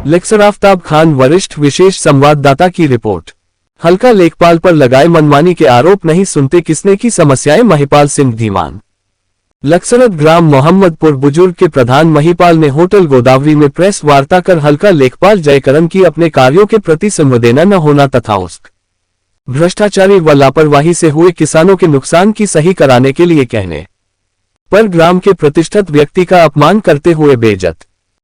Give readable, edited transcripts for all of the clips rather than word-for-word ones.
Lecture Aftab Khan वरिष्ठ विशेष संवाददाता की रिपोर्ट। हल्का लेखपाल पर लगाए मनमानी के आरोप नहीं सुनते किसने की समस्याएं, महिपाल सिंह धीमान। लक्सरत ग्राम मोहम्मदपुर बुजुर्ग के प्रधान महिपाल ने होटल गोदावरी में प्रेस वार्ता कर हल्का लेखपाल जयकरण की अपने कार्यों के प्रति संवेदना न होना तथा उसक भ्रष्टाचारी व लापरवाही से हुए किसानों के नुकसान की सही कराने के लिए कहने पर ग्राम के प्रतिष्ठित व्यक्ति का अपमान करते हुए बेइज्जत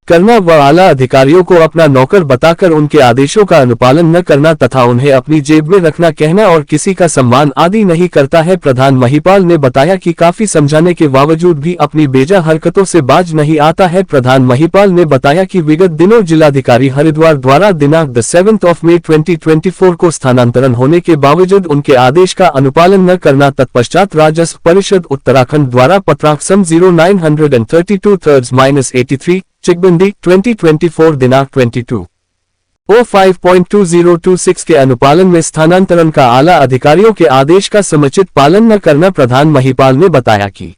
करना व आला अधिकारियों को अपना नौकर बताकर उनके आदेशों का अनुपालन न करना तथा उन्हें अपनी जेब में रखना कहना और किसी का सम्मान आदि नहीं करता है। प्रधान महिपाल ने बताया कि काफी समझाने के बावजूद भी अपनी बेजा हरकतों से बाज नहीं आता है। प्रधान महिपाल ने बताया कि विगत दिनों जिलाधिकारी हरिद्वार द्वारा दिनांक 7 मई 2024 को स्थानांतरण होने के बावजूद उनके आदेश का अनुपालन न करना, तत्पश्चात राजस्व परिषद उत्तराखंड द्वारा पत्रांक सम 0932-83 चिकबंदी 2024 दिनांक 22/05.2026 के अनुपालन में स्थानांतरण का आला अधिकारियों के आदेश का समुचित पालन न करना। प्रधान महिपाल ने बताया कि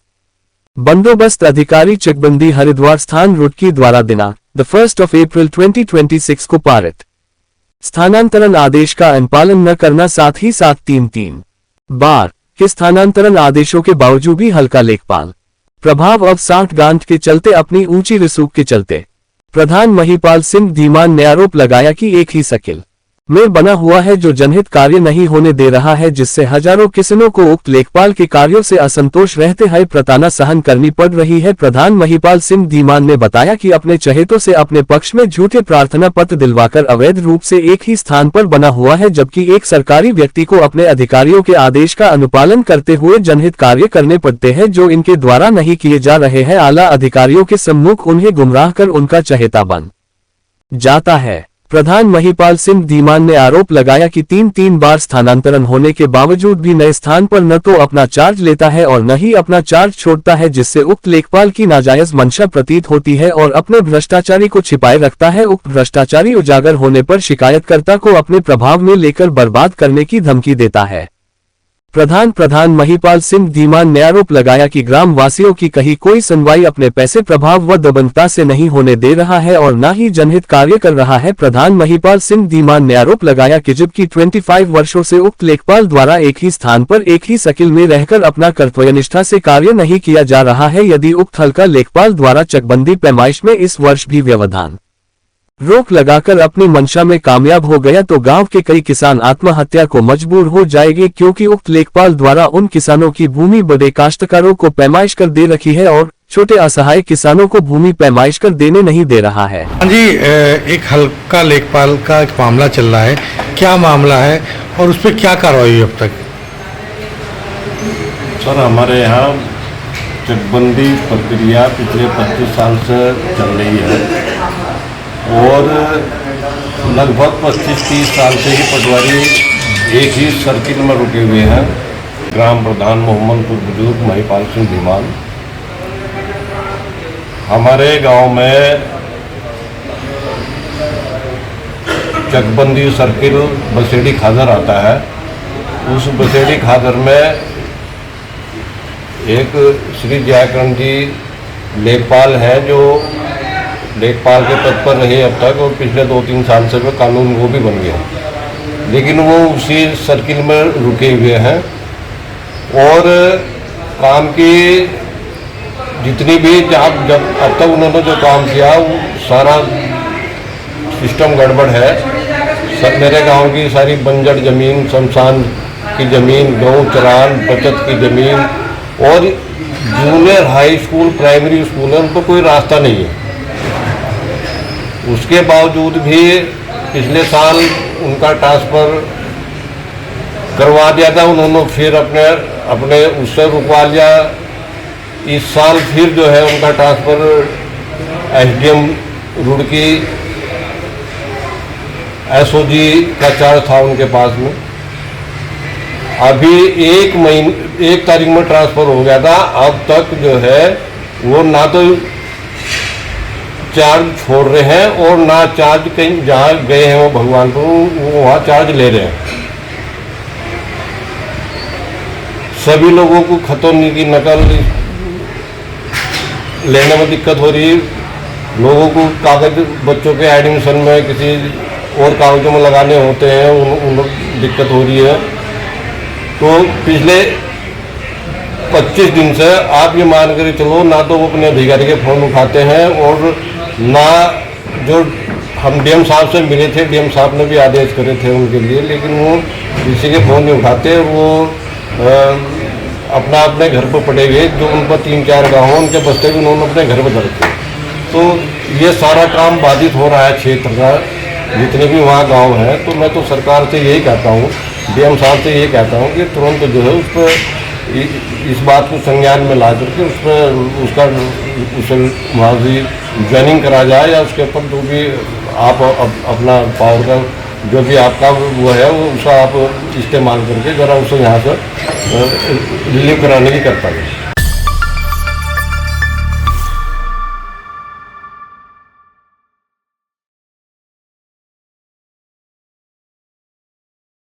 बंदोबस्त अधिकारी चिकबंदी हरिद्वार स्थान रुड़की द्वारा दिनांक 1 अप्रैल 2026 को पारित स्थानांतरण आदेश का अनुपालन न करना, साथ ही साथ 3 बार के स्थानांतरण आदेशों के बावजूद भी हल्का लेखपाल प्रभाव अब 60 गांठ के चलते अपनी ऊंची रसूख के चलते प्रधान महिपाल सिंह धीमान ने आरोप लगाया कि एक ही शकिल में बना हुआ है जो जनहित कार्य नहीं होने दे रहा है, जिससे हजारों किसानों को उक्त लेखपाल के कार्यों से असंतोष रहते हुए प्रताड़ना सहन करनी पड़ रही है। प्रधान महिपाल सिंह धीमान ने बताया कि अपने चहेतों से अपने पक्ष में झूठे प्रार्थना पत्र दिलवाकर अवैध रूप से एक ही स्थान पर बना हुआ है, जबकि एक सरकारी व्यक्ति को अपने अधिकारियों के आदेश का अनुपालन करते हुए जनहित कार्य करने पड़ते हैं जो इनके द्वारा नहीं किए जा रहे हैं। आला अधिकारियों के सम्मुख उन्हें गुमराह कर उनका चहेता बन जाता है। प्रधान महिपाल सिंह धीमान ने आरोप लगाया कि 3 बार स्थानांतरण होने के बावजूद भी नए स्थान पर न तो अपना चार्ज लेता है और न ही अपना चार्ज छोड़ता है, जिससे उक्त लेखपाल की नाजायज मंशा प्रतीत होती है और अपने भ्रष्टाचारी को छिपाए रखता है। उक्त भ्रष्टाचारी उजागर होने पर शिकायतकर्ता को अपने प्रभाव में लेकर बर्बाद करने की धमकी देता है। प्रधान महिपाल सिंह धीमान ने आरोप लगाया कि ग्राम वासियों की कहीं कोई सुनवाई अपने पैसे, प्रभाव व दबंगता से नहीं होने दे रहा है और न ही जनहित कार्य कर रहा है। प्रधान महिपाल सिंह धीमान ने आरोप लगाया कि जबकि 25 वर्षों से उक्त लेखपाल द्वारा एक ही स्थान पर एक ही शकिल में रहकर अपना कर्तव्यनिष्ठा से कार्य नहीं किया जा रहा है, यदि उक्त हल्का लेखपाल द्वारा चकबंदी पैमाइश में इस वर्ष भी व्यवधान रोक लगाकर अपनी मंशा में कामयाब हो गया तो गांव के कई किसान आत्महत्या को मजबूर हो जाएंगे, क्योंकि उक्त लेखपाल द्वारा उन किसानों की भूमि बड़े काश्तकारों को पैमाइश कर दे रखी है और छोटे असहाय किसानों को भूमि पैमाइश कर देने नहीं दे रहा है। जी, एक हल्का लेखपाल का एक मामला चल रहा है, क्या मामला है और उस पर क्या कार्रवाई अब तक? सर, हमारे यहाँ चकबंदी प्रक्रिया पिछले 25 साल से चल रही है और लगभग 25-30 साल से ही पटवारी एक ही सर्किल में रुके हुए हैं। ग्राम प्रधान मोहम्मदपुर बुजुर्ग महिपाल सिंह धीमान। हमारे गांव में चकबंदी सर्किल बसेड़ी खादर आता है। उस बसेड़ी खादर में एक श्री जयकरण जी लेखपाल है जो लेखपाल के पद पर रहे अब तक, और पिछले 2-3 साल से वे कानून वो भी बन गए, लेकिन वो उसी सर्किल में रुके हुए हैं और काम की जितनी भी जब अब तक उन्होंने जो काम किया वो सारा सिस्टम गड़बड़ है। सब मेरे गांव की सारी बंजर जमीन, शमशान की जमीन, गौ चरान, बचत की जमीन और junior high school, primary school है, उन पर कोई रास्ता नहीं है। उसके बावजूद भी पिछले साल उनका ट्रांसफ़र करवा दिया था उन्होंने, फिर अपने उससे रुकवा लिया। इस साल फिर जो है उनका ट्रांसफ़र एसडीएम रुड़की एसओजी का चार्ज था उनके पास में। अभी 1 तारीख में ट्रांसफ़र हो गया था, अब तक जो है वो ना तो चार्ज छोड़ रहे हैं और ना चार्ज कहीं जहाँ गए हैं वो भगवानपुर वो वहाँ चार्ज ले रहे हैं। सभी लोगों को खतौनी की नकल लेने में दिक्कत हो रही है। लोगों को कागज बच्चों के एडमिशन में किसी और कागजों में लगाने होते हैं, उन दिक्कत हो रही है। तो पिछले 25 दिन से आप ये मान कर चलो, ना तो वो अपने अधिकारी के फ़ोन उठाते हैं और ना जो हम डीएम साहब से मिले थे, डीएम साहब ने भी आदेश करे थे उनके लिए, लेकिन वो किसी के फ़ोन नहीं उठाते। वो अपना अपने घर पर पड़े हुए, जो उन पर 3-4 गाँव हैं उनके बस्ते भी उन्होंने अपने घर पर रखे। तो ये सारा काम बाधित हो रहा है क्षेत्र का, जितने भी वहाँ गांव हैं। तो मैं तो सरकार से यही कहता हूँ, डीएम साहब से यही कहता हूँ कि तुरंत जो है उस पर इस बात को संज्ञान में ला करके उस पर उसे मुआवजी ज्वाइनिंग करा जाए, या उसके ऊपर जो भी आप अपना पावर का जो भी आपका वो है वो उसका आप इस्तेमाल करके ज़रा उसे यहाँ से रिलीव कराने की करता है।